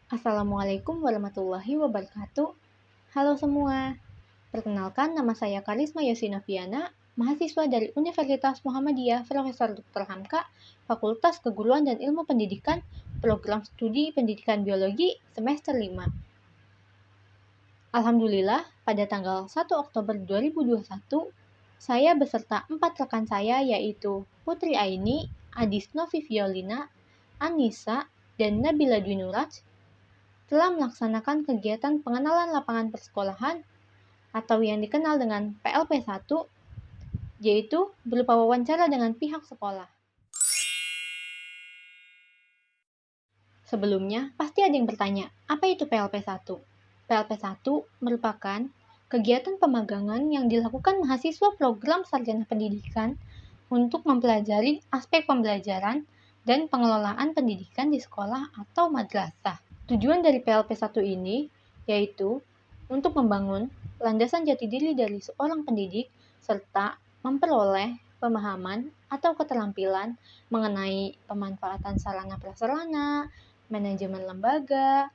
Assalamualaikum warahmatullahi wabarakatuh. Halo semua, perkenalkan nama saya Karisma Yosinoviana, mahasiswa dari Universitas Muhammadiyah Profesor Dr. Hamka, Fakultas Keguruan dan Ilmu Pendidikan, Program Studi Pendidikan Biologi, semester 5. Alhamdulillah, pada tanggal 1 Oktober 2021, saya beserta 4 rekan saya yaitu Putri Aini, Adis Novi Violina, Anissa, dan Nabila Dwi Nuraj telah melaksanakan kegiatan pengenalan lapangan persekolahan atau yang dikenal dengan PLP1, yaitu berupa wawancara dengan pihak sekolah. Sebelumnya, pasti ada yang bertanya, apa itu PLP1? PLP1 merupakan kegiatan pemagangan yang dilakukan mahasiswa program sarjana pendidikan untuk mempelajari aspek pembelajaran dan pengelolaan pendidikan di sekolah atau madrasah. Tujuan dari PLP1 ini yaitu untuk membangun landasan jati diri dari seorang pendidik serta memperoleh pemahaman atau keterampilan mengenai pemanfaatan sarana prasarana, manajemen lembaga,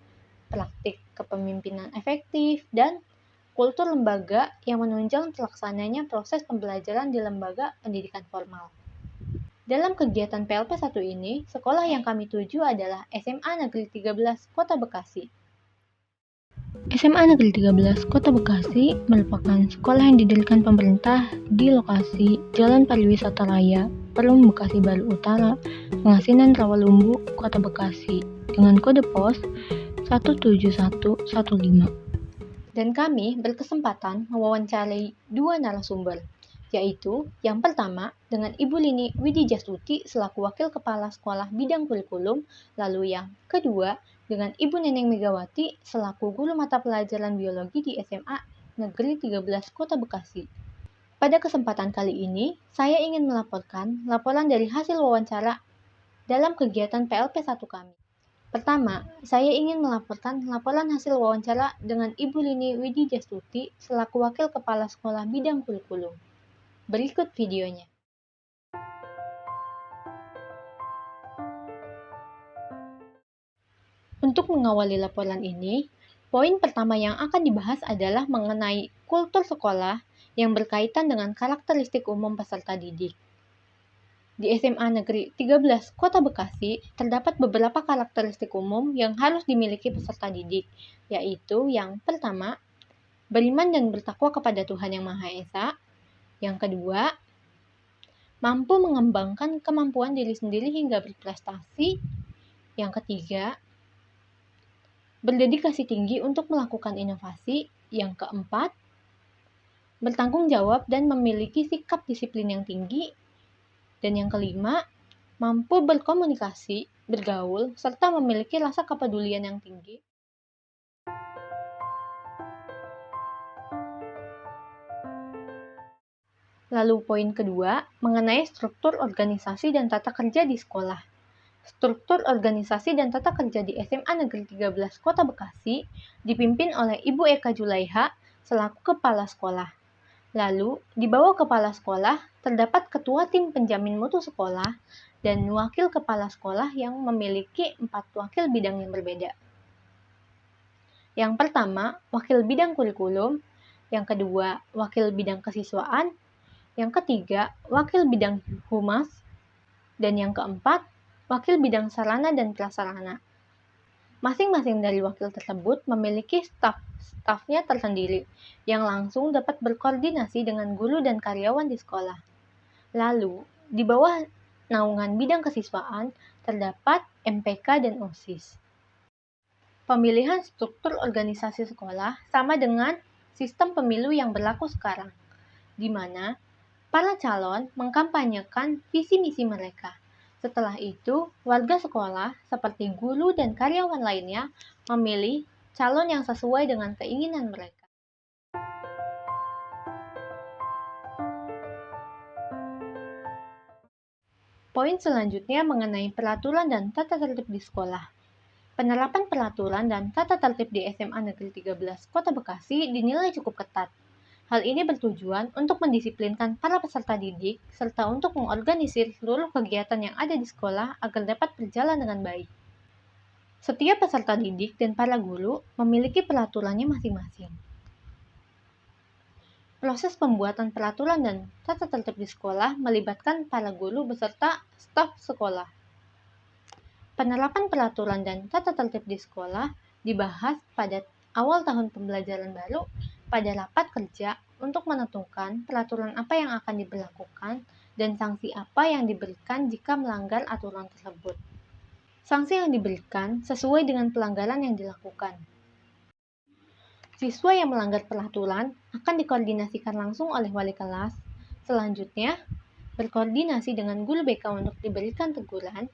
praktik kepemimpinan efektif, dan kultur lembaga yang menunjang terlaksananya proses pembelajaran di lembaga pendidikan formal. Dalam kegiatan PLP1 ini, sekolah yang kami tuju adalah SMA Negeri 13 Kota Bekasi. SMA Negeri 13 Kota Bekasi merupakan sekolah yang didirikan pemerintah di lokasi Jalan Pariwisata Raya, Perum Bekasi Baru Utara, Pengasinan Rawalumbu, Kota Bekasi, dengan kode pos 17115. Dan kami berkesempatan mewawancarai 2 narasumber, yaitu yang pertama dengan Ibu Lini Widijastuti selaku Wakil Kepala Sekolah Bidang Kurikulum, lalu yang kedua dengan Ibu Neneng Megawati selaku Guru Mata Pelajaran Biologi di SMA Negeri 13 Kota Bekasi. Pada kesempatan kali ini, saya ingin melaporkan laporan dari hasil wawancara dalam kegiatan PLP1 kami. Pertama, saya ingin melaporkan laporan hasil wawancara dengan Ibu Lini Widijastuti selaku Wakil Kepala Sekolah Bidang Kurikulum. Berikut videonya. Untuk mengawali laporan ini, poin pertama yang akan dibahas adalah mengenai kultur sekolah yang berkaitan dengan karakteristik umum peserta didik. Di SMA Negeri 13 Kota Bekasi, terdapat beberapa karakteristik umum yang harus dimiliki peserta didik, yaitu yang pertama, beriman dan bertakwa kepada Tuhan Yang Maha Esa. Yang kedua, mampu mengembangkan kemampuan diri sendiri hingga berprestasi. Yang ketiga, berdedikasi tinggi untuk melakukan inovasi. Yang keempat, bertanggung jawab dan memiliki sikap disiplin yang tinggi. Dan yang kelima, mampu berkomunikasi, bergaul, serta memiliki rasa kepedulian yang tinggi. Lalu poin kedua, mengenai struktur organisasi dan tata kerja di sekolah. Struktur organisasi dan tata kerja di SMA Negeri 13 Kota Bekasi dipimpin oleh Ibu Eka Julaiha selaku Kepala Sekolah. Lalu, di bawah Kepala Sekolah terdapat Ketua Tim Penjamin Mutu Sekolah dan Wakil Kepala Sekolah yang memiliki 4 wakil bidang yang berbeda. Yang pertama, Wakil Bidang Kurikulum. Yang kedua, Wakil Bidang Kesiswaan. Yang ketiga, Wakil Bidang Humas. Dan yang keempat, Wakil Bidang Sarana dan Prasarana. Masing-masing dari wakil tersebut memiliki staf-stafnya tersendiri yang langsung dapat berkoordinasi dengan guru dan karyawan di sekolah. Lalu, di bawah naungan bidang kesiswaan terdapat MPK dan OSIS. Pemilihan struktur organisasi sekolah sama dengan sistem pemilu yang berlaku sekarang, di mana para calon mengkampanyekan visi misi mereka. Setelah itu, warga sekolah seperti guru dan karyawan lainnya memilih calon yang sesuai dengan keinginan mereka. Poin selanjutnya mengenai peraturan dan tata tertib di sekolah. Penerapan peraturan dan tata tertib di SMA Negeri 13 Kota Bekasi dinilai cukup ketat. Hal ini bertujuan untuk mendisiplinkan para peserta didik serta untuk mengorganisir seluruh kegiatan yang ada di sekolah agar dapat berjalan dengan baik. Setiap peserta didik dan para guru memiliki peraturannya masing-masing. Proses pembuatan peraturan dan tata tertib di sekolah melibatkan para guru beserta staf sekolah. Penerapan peraturan dan tata tertib di sekolah dibahas pada awal tahun pembelajaran baru pada rapat kerja untuk menentukan peraturan apa yang akan diberlakukan dan sanksi apa yang diberikan jika melanggar aturan tersebut. Sanksi yang diberikan sesuai dengan pelanggaran yang dilakukan. Siswa yang melanggar peraturan akan dikoordinasikan langsung oleh wali kelas. Selanjutnya, berkoordinasi dengan guru BK untuk diberikan teguran,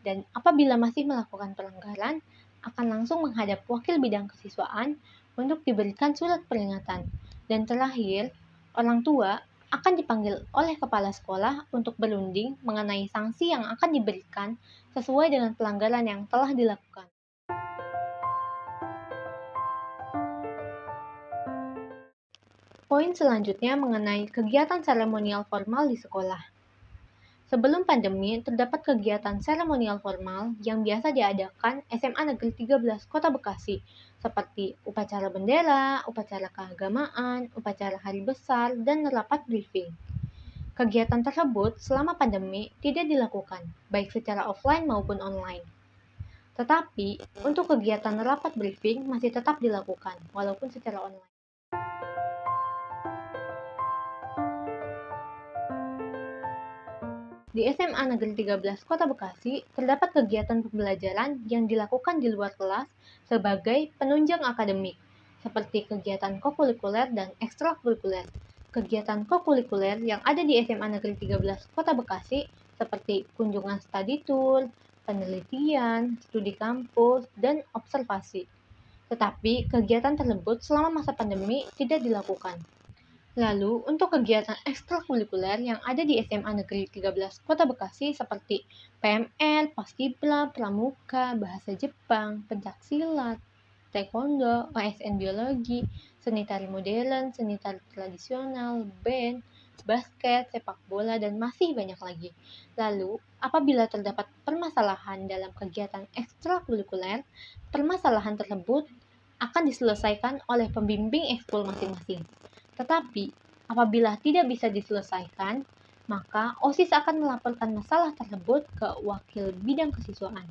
dan apabila masih melakukan pelanggaran, akan langsung menghadap wakil bidang kesiswaan untuk diberikan surat peringatan. Dan terakhir, orang tua akan dipanggil oleh kepala sekolah untuk berunding mengenai sanksi yang akan diberikan sesuai dengan pelanggaran yang telah dilakukan. Poin selanjutnya mengenai kegiatan seremonial formal di sekolah. Sebelum pandemi, terdapat kegiatan seremonial formal yang biasa diadakan SMA Negeri 13 Kota Bekasi, seperti upacara bendera, upacara keagamaan, upacara hari besar, dan rapat briefing. Kegiatan tersebut selama pandemi tidak dilakukan, baik secara offline maupun online. Tetapi, untuk kegiatan rapat briefing masih tetap dilakukan, walaupun secara online. Di SMA Negeri 13 Kota Bekasi, terdapat kegiatan pembelajaran yang dilakukan di luar kelas sebagai penunjang akademik, seperti kegiatan kokurikuler dan ekstrakurikuler. Kegiatan kokurikuler yang ada di SMA Negeri 13 Kota Bekasi seperti kunjungan study tour, penelitian, studi kampus, dan observasi. Tetapi kegiatan tersebut selama masa pandemi tidak dilakukan. Lalu, untuk kegiatan ekstrakurikuler yang ada di SMA Negeri 13 Kota Bekasi seperti PML, Paskibra, Pramuka, Bahasa Jepang, Pencaksilat, Taekwondo, OSN Biologi, Seni Tari Modern, Seni Tari Tradisional, band, basket, sepak bola, dan masih banyak lagi. Lalu, apabila terdapat permasalahan dalam kegiatan ekstrakurikuler, permasalahan tersebut akan diselesaikan oleh pembimbing ekskul masing-masing. Tetapi, apabila tidak bisa diselesaikan, maka OSIS akan melaporkan masalah tersebut ke wakil bidang kesiswaan.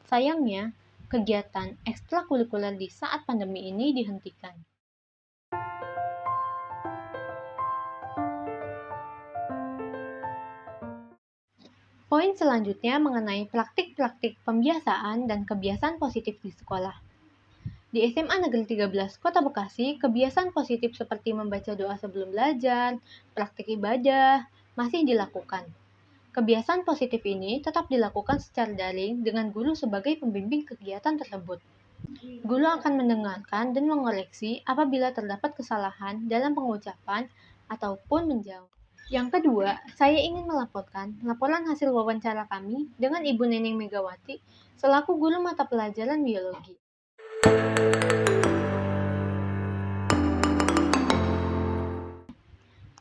Sayangnya, kegiatan ekstrakurikuler di saat pandemi ini dihentikan. Poin selanjutnya mengenai praktik-praktik pembiasaan dan kebiasaan positif di sekolah. Di SMA Negeri 13 Kota Bekasi, kebiasaan positif seperti membaca doa sebelum belajar, praktik ibadah, masih dilakukan. Kebiasaan positif ini tetap dilakukan secara daring dengan guru sebagai pembimbing kegiatan tersebut. Guru akan mendengarkan dan mengoreksi apabila terdapat kesalahan dalam pengucapan ataupun menjawab. Yang kedua, saya ingin melaporkan laporan hasil wawancara kami dengan Ibu Neneng Megawati selaku guru mata pelajaran biologi.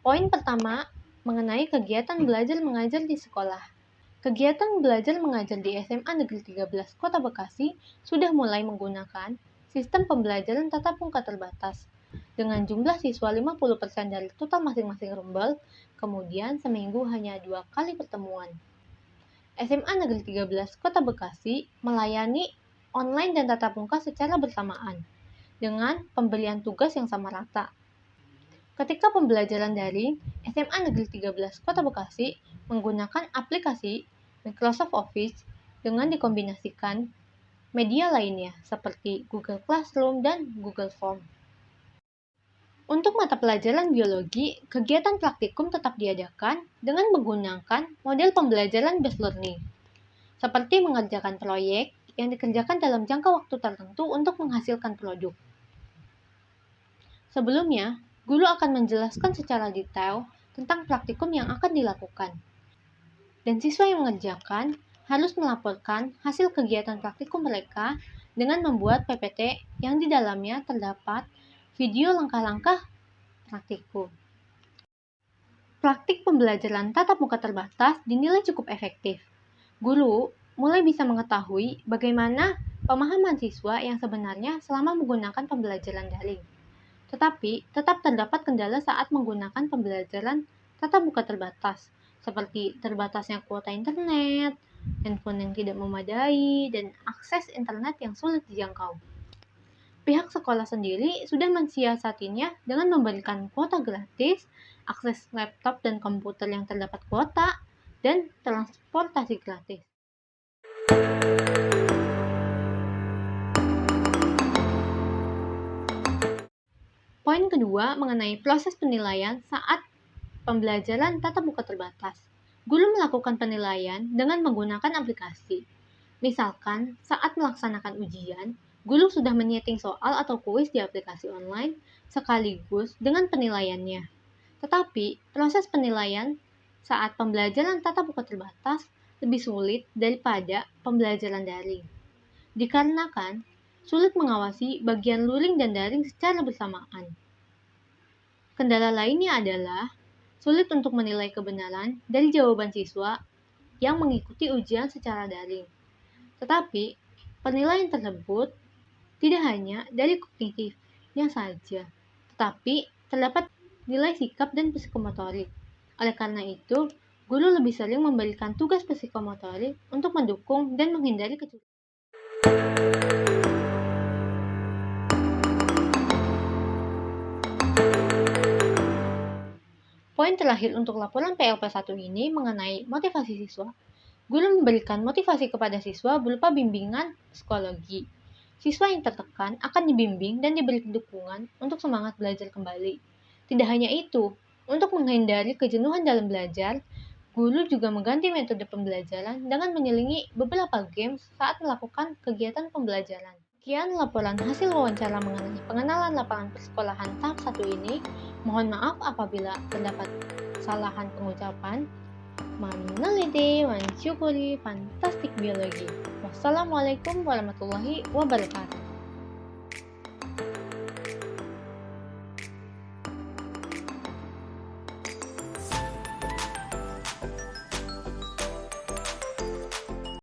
Poin pertama mengenai kegiatan belajar mengajar di sekolah. Kegiatan belajar mengajar di SMA Negeri 13 Kota Bekasi sudah mulai menggunakan sistem pembelajaran tatap muka terbatas dengan jumlah siswa 50% dari total masing-masing rombel, kemudian seminggu hanya 2 kali pertemuan. SMA Negeri 13 Kota Bekasi melayani online dan tatap muka secara bersamaan dengan pemberian tugas yang sama rata. Ketika pembelajaran daring, SMA Negeri 13 Kota Bekasi menggunakan aplikasi Microsoft Office dengan dikombinasikan media lainnya seperti Google Classroom dan Google Form. Untuk mata pelajaran biologi, kegiatan praktikum tetap diadakan dengan menggunakan model pembelajaran based learning, seperti mengerjakan proyek yang dikerjakan dalam jangka waktu tertentu untuk menghasilkan produk. Sebelumnya, guru akan menjelaskan secara detail tentang praktikum yang akan dilakukan. Dan siswa yang mengerjakan harus melaporkan hasil kegiatan praktikum mereka dengan membuat PPT yang di dalamnya terdapat video langkah-langkah praktikum. Praktik pembelajaran tatap muka terbatas dinilai cukup efektif. Guru mulai bisa mengetahui bagaimana pemahaman siswa yang sebenarnya selama menggunakan pembelajaran daring. Tetapi, tetap terdapat kendala saat menggunakan pembelajaran tatap muka terbatas, seperti terbatasnya kuota internet, handphone yang tidak memadai, dan akses internet yang sulit dijangkau. Pihak sekolah sendiri sudah mensiasatinya dengan memberikan kuota gratis, akses laptop dan komputer yang terdapat kuota, dan transportasi gratis. Poin kedua mengenai proses penilaian saat pembelajaran tatap muka terbatas. Guru melakukan penilaian dengan menggunakan aplikasi. Misalkan, saat melaksanakan ujian, guru sudah menyeting soal atau kuis di aplikasi online sekaligus dengan penilaiannya. Tetapi, proses penilaian saat pembelajaran tatap muka terbatas lebih sulit daripada pembelajaran daring. Dikarenakan, sulit mengawasi bagian luring dan daring secara bersamaan. Kendala lainnya adalah sulit untuk menilai kebenaran dari jawaban siswa yang mengikuti ujian secara daring. Tetapi, penilaian tersebut tidak hanya dari kognitifnya saja, tetapi terdapat nilai sikap dan psikomotorik. Oleh karena itu, guru lebih sering memberikan tugas psikomotorik untuk mendukung dan menghindari kecurangan. Poin terakhir untuk laporan PLP1 ini mengenai motivasi siswa. Guru memberikan motivasi kepada siswa berupa bimbingan psikologi. Siswa yang tertekan akan dibimbing dan diberi dukungan untuk semangat belajar kembali. Tidak hanya itu, untuk menghindari kejenuhan dalam belajar, guru juga mengganti metode pembelajaran dengan menyelingi beberapa games saat melakukan kegiatan pembelajaran. Sekian laporan hasil wawancara mengenai pengenalan lapangan persekolahan tahap 1 ini. Mohon maaf apabila terdapat kesalahan pengucapan. Meneliti, mensyukuri, fantastik biologi. Wassalamualaikum warahmatullahi wabarakatuh.